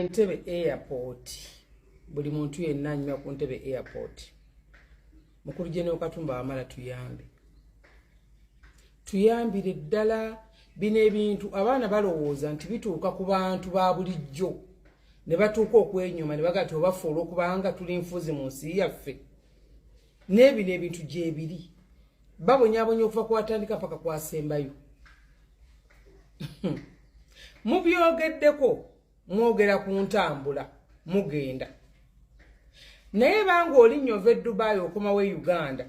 Entebbe airport buli muntu yenna anyuma ku Entebbe airport mukulu General Katumba amala tuyambire ddala bino ebintu abaana balowooza nti bituuka ku bantu ba bulijjo ne batuuka okwenyuma ne bagati obafuula okubanga tuli nfuzi mu nsi yaffe n'ebino ebintu gyebiri babonyabonya okuva kwatandika paka kwasembayo mubyogeddeko mwogera ku ntambula mugenda naye banga olinnyo ova Dubai okomawo Uganda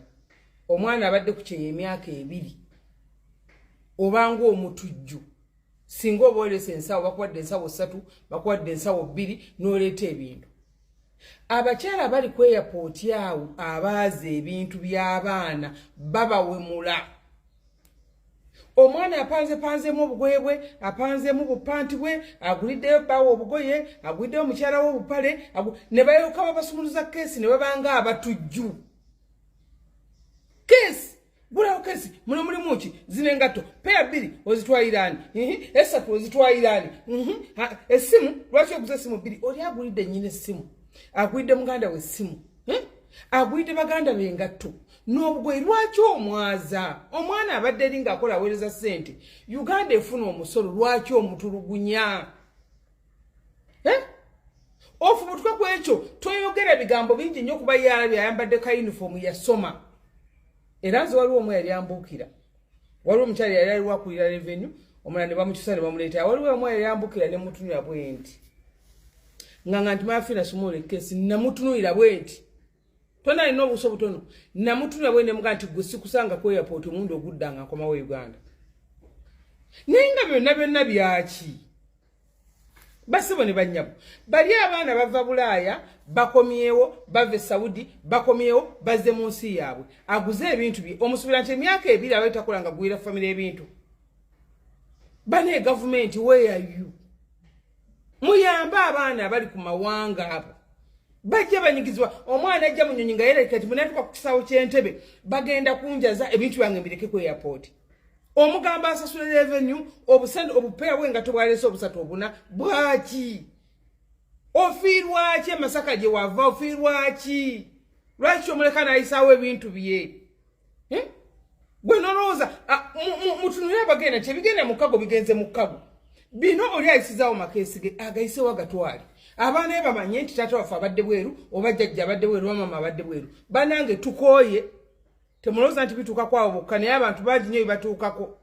omwana abadde ku kyeya emyaka 2 obanga omutujju singa oboolesa ensawo bakuwadde ensawo 3 bakuwadde ensawo 2 n'oleeta ebintu abakyala bali ku airport awo abaaza ebintu by'abaana babawemula omwana apanzemu obugoye bwe apanzemu bupanti bwe aguliddeyo bawo obugoye aguliddeyo mukyala we obupale ne bayoka babasumuluza keesi ne babanga abatujju keesi gulawo keesi muno mulimu ki zino engatto peya 2 ozitwayirani esatu ozitwayirani essimu lwaki oguza essimu 2 oli agulidde nnyina essimu agulidde muganda we essimu agulidde baganda be engatto n'obugoye lwaki omwaza omwana abadde eri ng'akola aweereza ssente Uganda efuna omusolo lwaki omutulugunya ofubutwe ku ekyo toyogera bigambo bingi nnyo kuba yalabye ayambadde ka uniform yasoma era nze waliwo omu yali ambuukira waliwo omukyala yali aliwo akulira revenue omulala ne bamukyusa ne bamuleeta waliwo omu yali ambuukira ne mutunula bwe nti nganga nti Fiina sumula ekesi namutunulira bwe nti tona alina obuso butono namutunula bwe ne muga nti gwe sikusanga ku airport omundu oguddanga nkomawo Uganda naye nga byonna byaki basibo ne bannyabo bali abaana bava Bulaaya bakomyewo bave Saudi bakomyewo bazze mu nsi yaabwe aguze ebintu bye omusubira nti emyaka 2 abetakola nga gwira family ebintu bane government where are you muyamba abaana abali ku mawanga abo bajja banyigizwa omwana ajja munyonyi nga yera kati munatuka ku kisawo ky'Entebbe bagenda kunjaza ebintu byange mbireke ku airport omugamba asasula revenue obusende obupeya bwenga tobwalese obusatu obuna bwaki ofirwaki Masaka gye wava ofirwaki lwaki omuleka nayisawo ebintu bye gwe noloza mutunulira bagenda kyebigenda mukago bigenze mukago bino oli ayisizaawo makeesi ge agayisewo agatwale abaana be bamanye nti taata waffe abadde bweru oba jjajja abadde bweru bamama abadde bweru banange tukooye temulowooza nti bituuka kwawo bokka naye abantu bangi nnyo bibatuukako